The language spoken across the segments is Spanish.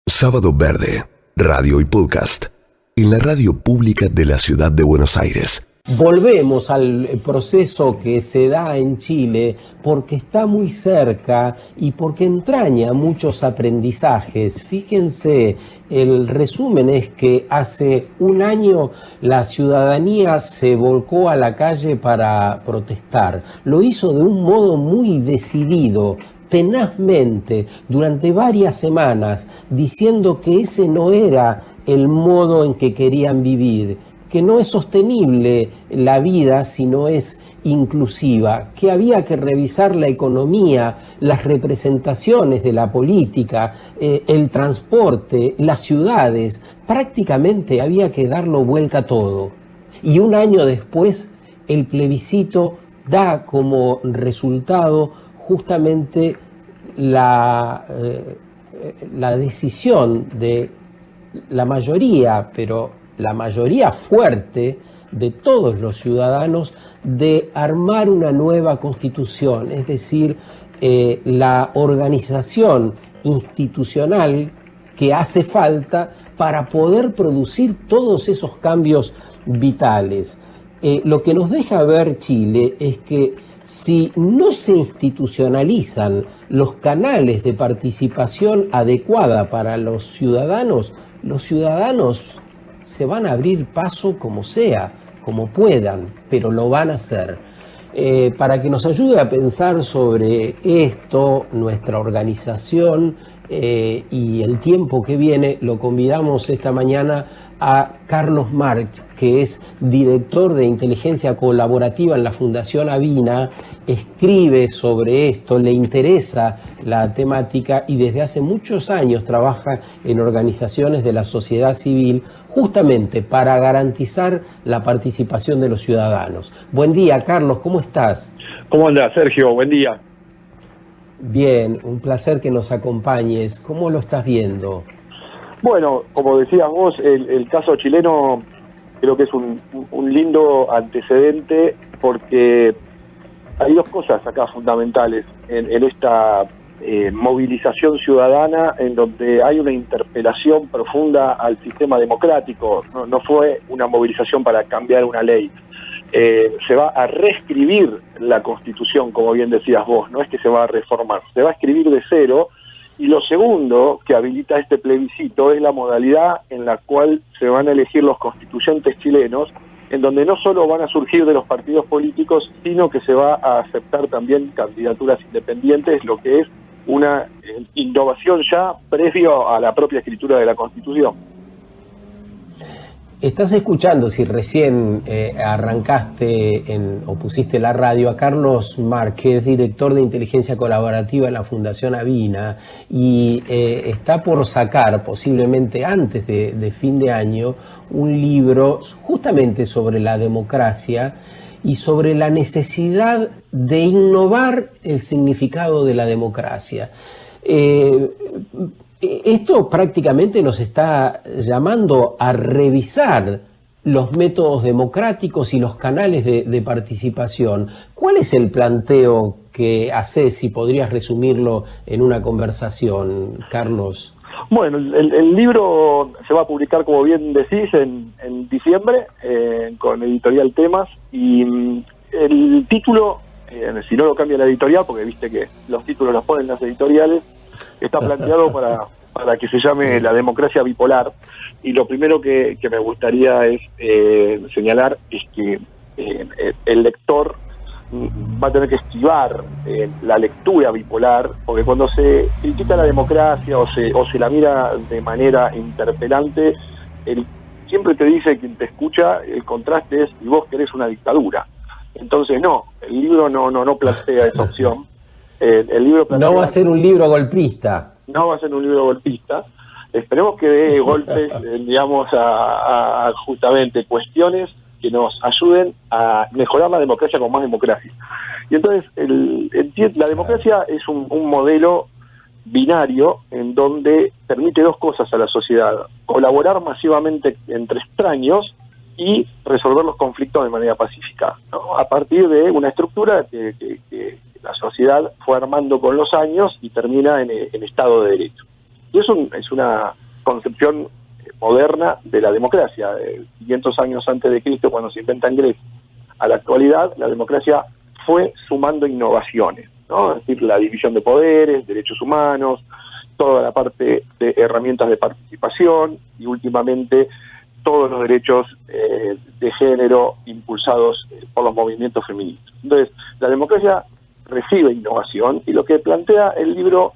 Sábado Verde, radio y podcast, en la radio pública de la ciudad de Buenos Aires. Volvemos al proceso que se da en Chile porque está muy cerca y porque entraña muchos aprendizajes. Fíjense, el resumen es que hace un año la ciudadanía se volcó a la calle para protestar. Lo hizo de un modo muy decidido, tenazmente, durante varias semanas, diciendo que ese no era el modo en que querían vivir, que no es sostenible la vida si no es inclusiva, que había que revisar la economía, las representaciones de la política, el transporte, las ciudades, prácticamente había que darlo vuelta todo. Y un año después, el plebiscito da como resultado justamente la decisión de la mayoría, pero la mayoría fuerte de todos los ciudadanos, de armar una nueva constitución, es decir, la organización institucional que hace falta para poder producir todos esos cambios vitales. Lo que nos deja ver Chile es que si no se institucionalizan los canales de participación adecuada para los ciudadanos se van a abrir paso como sea, como puedan, pero lo van a hacer. Para que nos ayude a pensar sobre esto, nuestra organización y el tiempo que viene, lo convidamos esta mañana a Carlos March, que es director de inteligencia colaborativa en la Fundación Avina, escribe sobre esto, le interesa la temática y desde hace muchos años trabaja en organizaciones de la sociedad civil justamente para garantizar la participación de los ciudadanos. Buen día, Carlos, ¿cómo estás? ¿Cómo andás, Sergio? Buen día. Bien, un placer que nos acompañes. ¿Cómo lo estás viendo? Bueno, como decías vos, el caso chileno creo que es un lindo antecedente porque hay dos cosas acá fundamentales en esta movilización ciudadana en donde hay una interpelación profunda al sistema democrático. No fue una movilización para cambiar una ley. Se va a reescribir la Constitución, como bien decías vos, no es que se va a reformar, se va a escribir de cero. Y lo segundo que habilita este plebiscito es la modalidad en la cual se van a elegir los constituyentes chilenos, en donde no solo van a surgir de los partidos políticos, sino que se va a aceptar también candidaturas independientes, lo que es una innovación ya previo a la propia escritura de la Constitución. Estás escuchando, si recién arrancaste o pusiste la radio, a Carlos March, que es director de inteligencia colaborativa en la Fundación Avina, y está por sacar, posiblemente antes de fin de año, un libro justamente sobre la democracia y sobre la necesidad de innovar el significado de la democracia. Esto prácticamente nos está llamando a revisar los métodos democráticos y los canales de participación. ¿Cuál es el planteo que haces, si podrías resumirlo en una conversación, Carlos? Bueno, el libro se va a publicar, como bien decís, en diciembre, con Editorial Temas, y el título, si no lo cambia la editorial, porque viste que los títulos los ponen las editoriales, está planteado para que se llame La democracia bipolar. Y lo primero que me gustaría es señalar es que el lector va a tener que esquivar la lectura bipolar, porque cuando se critica la democracia o se la mira de manera interpelante, siempre te dice quien te escucha, el contraste es y vos querés una dictadura. Entonces no, el libro no plantea esa opción. El libro plantea, no va a ser un libro golpista. No va a ser un libro golpista. Esperemos que dé golpes, digamos, a justamente cuestiones que nos ayuden a mejorar la democracia con más democracia. Y entonces, la democracia es un modelo binario en donde permite dos cosas a la sociedad: colaborar masivamente entre extraños y resolver los conflictos de manera pacífica, ¿no? A partir de una estructura que la sociedad fue armando con los años y termina en Estado de Derecho. Y eso es una concepción moderna de la democracia. 500 años antes de Cristo, cuando se inventa en Grecia, a la actualidad, la democracia fue sumando innovaciones, ¿no? Es decir, la división de poderes, derechos humanos, toda la parte de herramientas de participación y últimamente todos los derechos de género impulsados por los movimientos feministas. Entonces, la democracia recibe innovación y lo que plantea el libro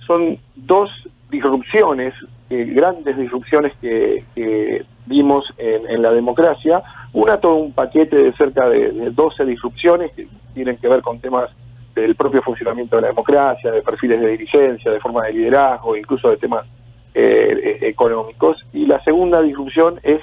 son dos disrupciones, grandes disrupciones que vimos en la democracia. Una, todo un paquete de cerca de 12 disrupciones que tienen que ver con temas del propio funcionamiento de la democracia, de perfiles de dirigencia, de forma de liderazgo, incluso de temas económicos. Y la segunda disrupción es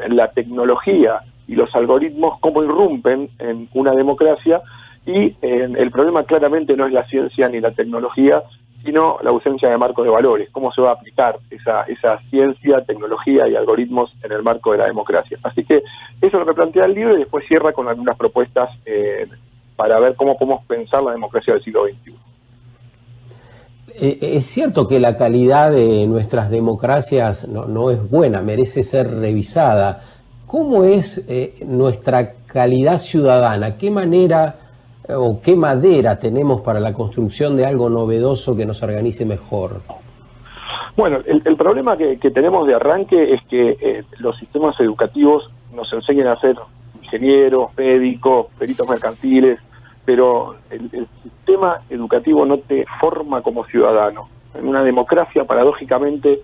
la tecnología y los algoritmos, cómo irrumpen en una democracia, y el problema claramente no es la ciencia ni la tecnología, sino la ausencia de marco de valores, cómo se va a aplicar esa ciencia, tecnología y algoritmos en el marco de la democracia. Así que eso es lo que plantea el libro y después cierra con algunas propuestas para ver cómo podemos pensar la democracia del siglo XXI. Es cierto que la calidad de nuestras democracias no es buena, merece ser revisada. ¿Cómo es nuestra calidad ciudadana? ¿Qué manera o qué madera tenemos para la construcción de algo novedoso que nos organice mejor? Bueno, el problema que tenemos de arranque es que los sistemas educativos nos enseñan a ser ingenieros, médicos, peritos mercantiles, pero el sistema educativo no te forma como ciudadano. En una democracia, paradójicamente,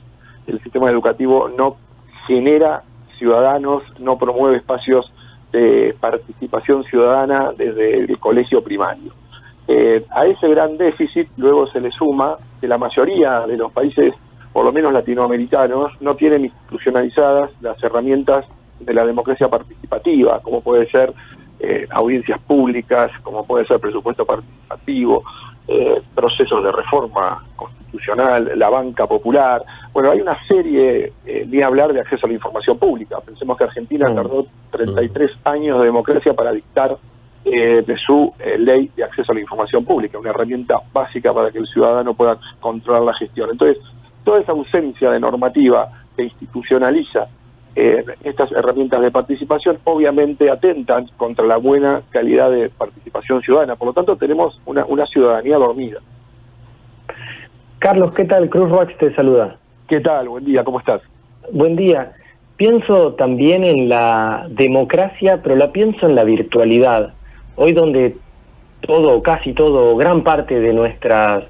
el sistema educativo no genera ciudadanos, no promueve espacios de participación ciudadana desde el colegio primario. A ese gran déficit luego se le suma que la mayoría de los países, por lo menos latinoamericanos, no tienen institucionalizadas las herramientas de la democracia participativa, como puede ser audiencias públicas, como puede ser presupuesto participativo, procesos de reforma constitucional, la banca popular. Bueno, hay una serie, ni hablar de acceso a la información pública. Pensemos que Argentina tardó 33 años de democracia para dictar de su ley de acceso a la información pública, una herramienta básica para que el ciudadano pueda controlar la gestión. Entonces, toda esa ausencia de normativa que institucionaliza estas herramientas de participación obviamente atentan contra la buena calidad de participación ciudadana. Por lo tanto, tenemos una ciudadanía dormida. Carlos, ¿qué tal? Cruz Roach te saluda. ¿Qué tal? Buen día, ¿cómo estás? Buen día. Pienso también en la democracia, pero la pienso en la virtualidad. Hoy donde todo, casi todo, gran parte de nuestras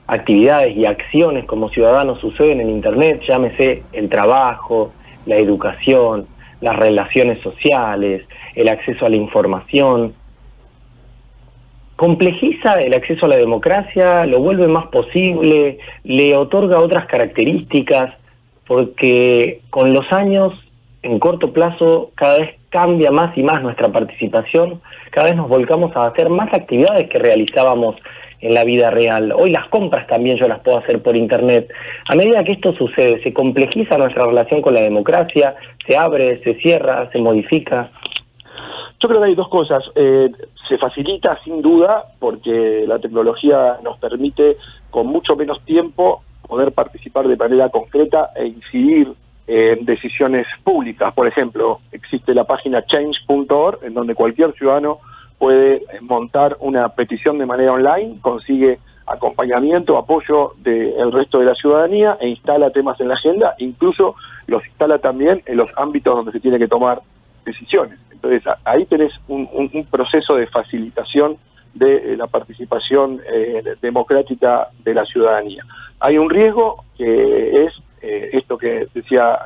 actividades y acciones como ciudadanos suceden en Internet, llámese el trabajo, la educación, las relaciones sociales, el acceso a la información. Complejiza el acceso a la democracia, lo vuelve más posible, le otorga otras características, porque con los años, en corto plazo, cada vez cambia más y más nuestra participación, cada vez nos volcamos a hacer más actividades que realizábamos en la vida real. Hoy las compras también yo las puedo hacer por Internet. A medida que esto sucede, se complejiza nuestra relación con la democracia, se abre, se cierra, se modifica. Yo creo que hay dos cosas. Se facilita sin duda porque la tecnología nos permite con mucho menos tiempo poder participar de manera concreta e incidir en decisiones públicas. Por ejemplo, existe la página change.org en donde cualquier ciudadano puede montar una petición de manera online, consigue acompañamiento, apoyo del resto de la ciudadanía e instala temas en la agenda, incluso los instala también en los ámbitos donde se tiene que tomar decisiones. Entonces ahí tenés un proceso de facilitación de la participación democrática de la ciudadanía. Hay un riesgo que es esto que decía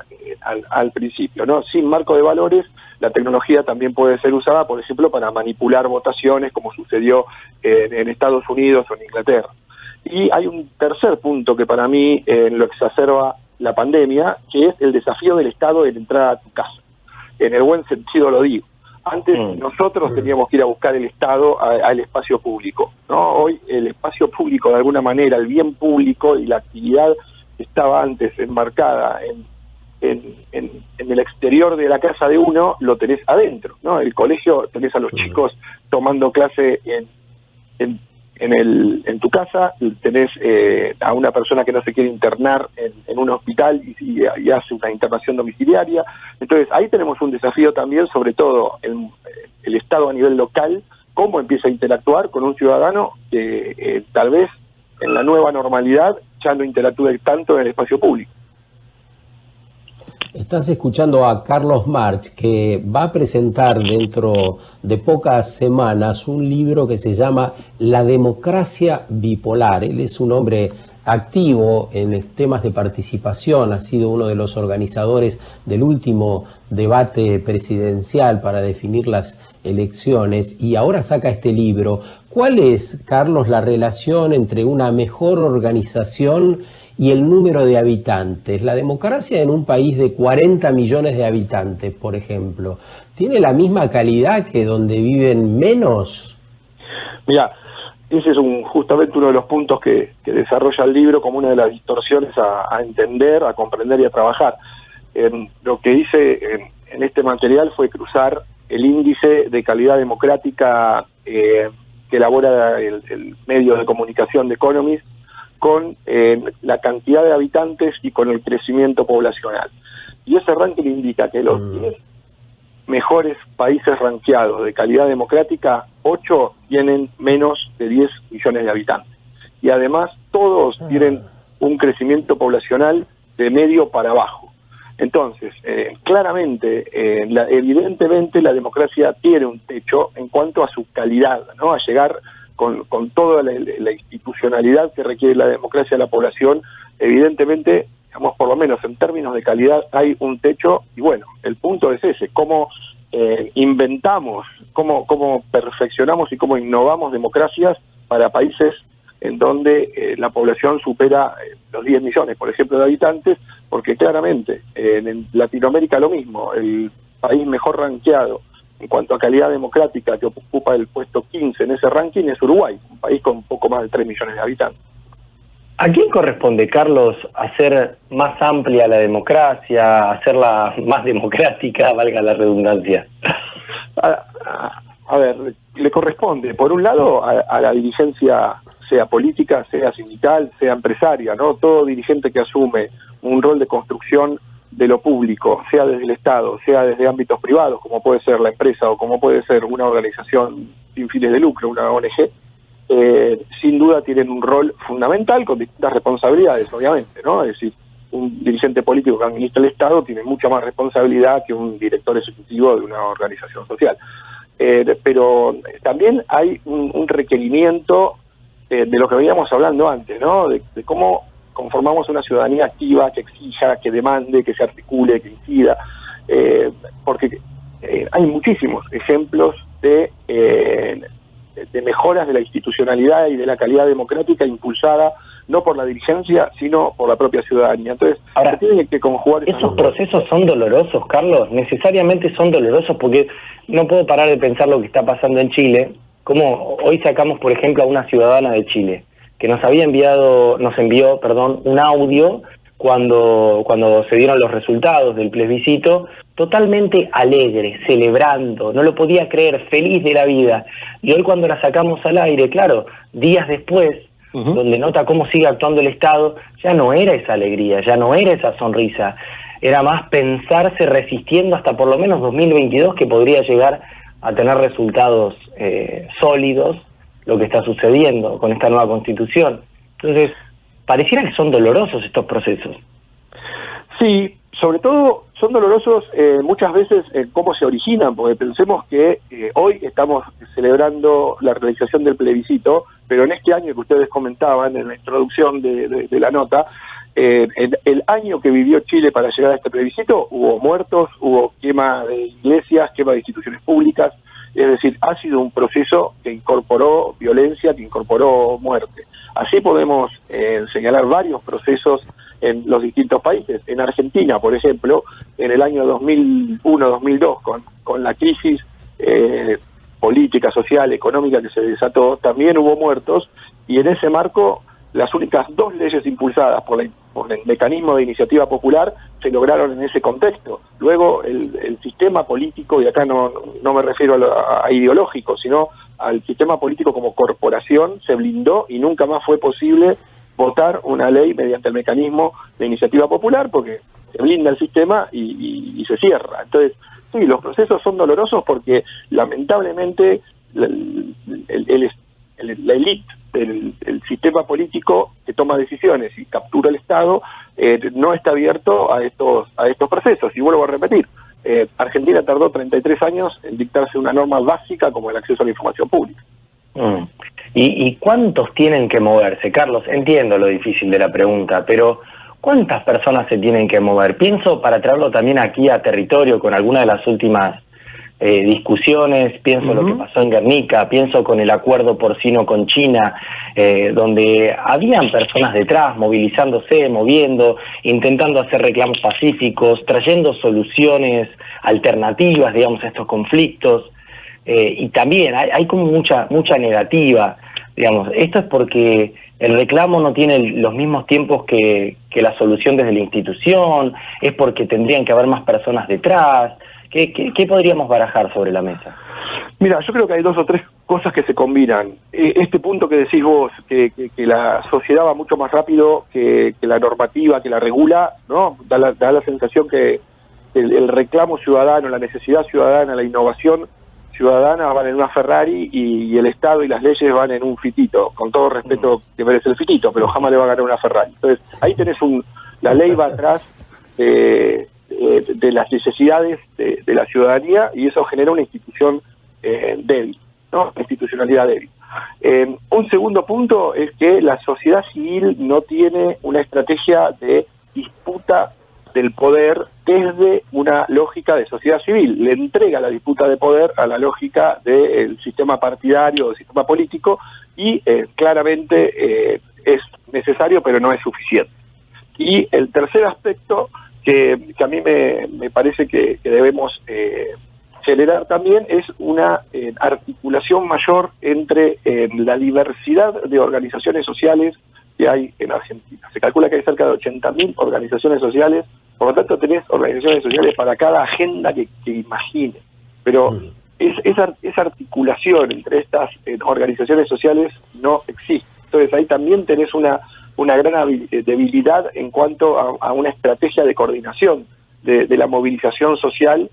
al principio, ¿no? Sin marco de valores, la tecnología también puede ser usada, por ejemplo, para manipular votaciones, como sucedió en Estados Unidos o en Inglaterra. Y hay un tercer punto que para mí lo exacerba la pandemia, que es el desafío del Estado de entrar a tu casa. En el buen sentido lo digo. Antes nosotros teníamos que ir a buscar el Estado al espacio público, ¿no? Hoy el espacio público, de alguna manera, el bien público y la actividad que estaba antes enmarcada en el exterior de la casa de uno, lo tenés adentro, ¿no? El colegio tenés a los chicos tomando clase en en tu casa, tenés a una persona que no se quiere internar en un hospital y hace una internación domiciliaria. Entonces ahí tenemos un desafío también, sobre todo el Estado a nivel local, cómo empieza a interactuar con un ciudadano que tal vez en la nueva normalidad ya no interactúe tanto en el espacio público. Estás escuchando a Carlos March, que va a presentar dentro de pocas semanas un libro que se llama La democracia bipolar. Él es un hombre activo en temas de participación, ha sido uno de los organizadores del último debate presidencial para definir las elecciones y ahora saca este libro. ¿Cuál es, Carlos, la relación entre una mejor organización y el número de habitantes? La democracia en un país de 40 millones de habitantes, por ejemplo, ¿tiene la misma calidad que donde viven menos? Mira, ese es justamente uno de los puntos que desarrolla el libro como una de las distorsiones a entender, a comprender y a trabajar. Lo que hice en este material fue cruzar el índice de calidad democrática que elabora el medio de comunicación The Economist con la cantidad de habitantes y con el crecimiento poblacional. Y ese ranking indica que los 10 mejores países rankeados de calidad democrática, 8 tienen menos de 10 millones de habitantes. Y además todos tienen un crecimiento poblacional de medio para abajo. Entonces, claramente, evidentemente la democracia tiene un techo en cuanto a su calidad, ¿no? A llegar con toda la institucionalidad que requiere la democracia a la población. Evidentemente, digamos, por lo menos en términos de calidad hay un techo, y bueno, el punto es ese, cómo inventamos, cómo perfeccionamos y cómo innovamos democracias para países en donde la población supera los 10 millones, por ejemplo, de habitantes, porque claramente en Latinoamérica lo mismo, el país mejor rankeado en cuanto a calidad democrática, que ocupa el puesto 15 en ese ranking, es Uruguay, un país con un poco más de 3 millones de habitantes. ¿A quién corresponde, Carlos, hacer más amplia la democracia, hacerla más democrática, valga la redundancia? A ver, le corresponde, por un lado, a la dirigencia, sea política, sea sindical, sea empresaria, ¿no? Todo dirigente que asume un rol de construcción de lo público, sea desde el Estado, sea desde ámbitos privados, como puede ser la empresa o como puede ser una organización sin fines de lucro, una ONG, sin duda tienen un rol fundamental con distintas responsabilidades, obviamente, ¿no? Es decir, un dirigente político que administra el Estado tiene mucha más responsabilidad que un director ejecutivo de una organización social. Pero también hay un requerimiento de lo que veníamos hablando antes, ¿no? De cómo conformamos una ciudadanía activa, que exija, que demande, que se articule, que incida, porque hay muchísimos ejemplos de mejoras de la institucionalidad y de la calidad democrática impulsada no por la dirigencia, sino por la propia ciudadanía. Entonces, ahora, se tienen que conjugar esos procesos son dolorosos, Carlos, necesariamente son dolorosos, porque no puedo parar de pensar lo que está pasando en Chile. Como hoy sacamos, por ejemplo, a una ciudadana de Chile que nos envió un audio cuando se dieron los resultados del plebiscito, totalmente alegre, celebrando, no lo podía creer, feliz de la vida. Y hoy cuando la sacamos al aire, claro, días después, donde nota cómo sigue actuando el Estado, ya no era esa alegría, ya no era esa sonrisa, era más pensarse resistiendo hasta por lo menos 2022, que podría llegar a tener resultados sólidos, lo que está sucediendo con esta nueva Constitución. Entonces, pareciera que son dolorosos estos procesos. Sí, sobre todo son dolorosos muchas veces cómo se originan, porque pensemos que hoy estamos celebrando la realización del plebiscito, pero en este año que ustedes comentaban en la introducción de la nota, el año que vivió Chile para llegar a este plebiscito, hubo muertos, hubo quema de iglesias, quema de instituciones públicas, es decir, ha sido un proceso que incorporó violencia, que incorporó muerte. Así podemos señalar varios procesos en los distintos países. En Argentina, por ejemplo, en el año 2001-2002, con la crisis política, social, económica que se desató, también hubo muertos, y en ese marco las únicas 2 leyes impulsadas por el mecanismo de iniciativa popular se lograron en ese contexto. Luego el sistema político, y acá no me refiero a ideológico, sino al sistema político como corporación se blindó y nunca más fue posible votar una ley mediante el mecanismo de iniciativa popular porque se blinda el sistema y se cierra. Entonces, sí, los procesos son dolorosos porque lamentablemente la élite del sistema político que toma decisiones y captura el Estado no está abierto a estos procesos. Y vuelvo a repetir, Argentina tardó 33 años en dictarse una norma básica como el acceso a la información pública. ¿Y cuántos tienen que moverse? Carlos, entiendo lo difícil de la pregunta, pero ¿cuántas personas se tienen que mover? Pienso, para traerlo también aquí a territorio con alguna de las últimas discusiones, pienso lo que pasó en Guernica, pienso con el acuerdo porcino con China, donde habían personas detrás movilizándose, moviendo, intentando hacer reclamos pacíficos, trayendo soluciones alternativas, digamos, a estos conflictos, y también hay como mucha negativa, digamos. Esto es porque el reclamo no tiene los mismos tiempos que la solución desde la institución, es porque tendrían que haber más personas detrás. ¿Qué podríamos barajar sobre la mesa? Mira, yo creo que hay 2 o 3 cosas que se combinan. Este punto que decís vos, que la sociedad va mucho más rápido que la normativa, que la regula, ¿no? Da la sensación que el reclamo ciudadano, la necesidad ciudadana, la innovación ciudadana van en una Ferrari y el Estado y las leyes van en un fitito, con todo respeto que merece el fitito, pero jamás le va a ganar una Ferrari. Entonces, ahí tenés la ley va atrás de las necesidades de la ciudadanía y eso genera una institución débil, ¿no? Una institucionalidad débil. Un segundo punto es que la sociedad civil no tiene una estrategia de disputa del poder desde una lógica de sociedad civil. Le entrega la disputa de poder a la lógica del sistema partidario, del sistema político y claramente es necesario pero no es suficiente. Y el tercer aspecto que a mí me parece que debemos generar también es una articulación mayor entre la diversidad de organizaciones sociales que hay en Argentina. Se calcula que hay cerca de 80.000 organizaciones sociales, por lo tanto tenés organizaciones sociales para cada agenda que imagines, pero esa articulación entre estas organizaciones sociales no existe. Entonces ahí también tenés una gran debilidad en cuanto a una estrategia de coordinación de la movilización social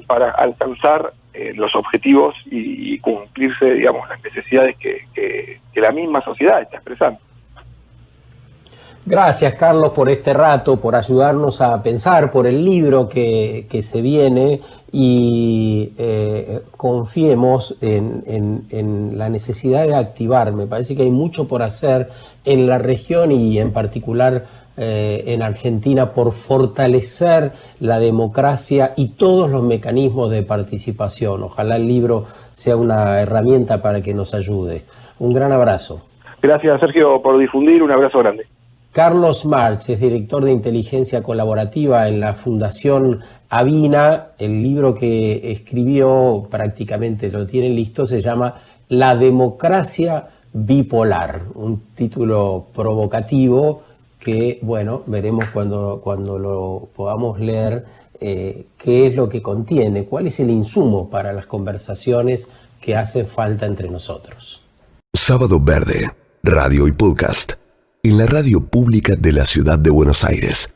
para alcanzar los objetivos y cumplirse, digamos, las necesidades que la misma sociedad está expresando. Gracias, Carlos, por este rato, por ayudarnos a pensar, por el libro que se viene y confiemos en la necesidad de activar. Me parece que hay mucho por hacer en la región y en particular en Argentina por fortalecer la democracia y todos los mecanismos de participación. Ojalá el libro sea una herramienta para que nos ayude. Un gran abrazo. Gracias, Sergio, por difundir. Un abrazo grande. Carlos March es director de inteligencia colaborativa en la Fundación Avina. El libro que escribió, prácticamente lo tienen listo, se llama La democracia bipolar, un título provocativo que, bueno, veremos cuando lo podamos leer qué es lo que contiene, cuál es el insumo para las conversaciones que hacen falta entre nosotros. Sábado Verde, radio y podcast. En la radio pública de la ciudad de Buenos Aires.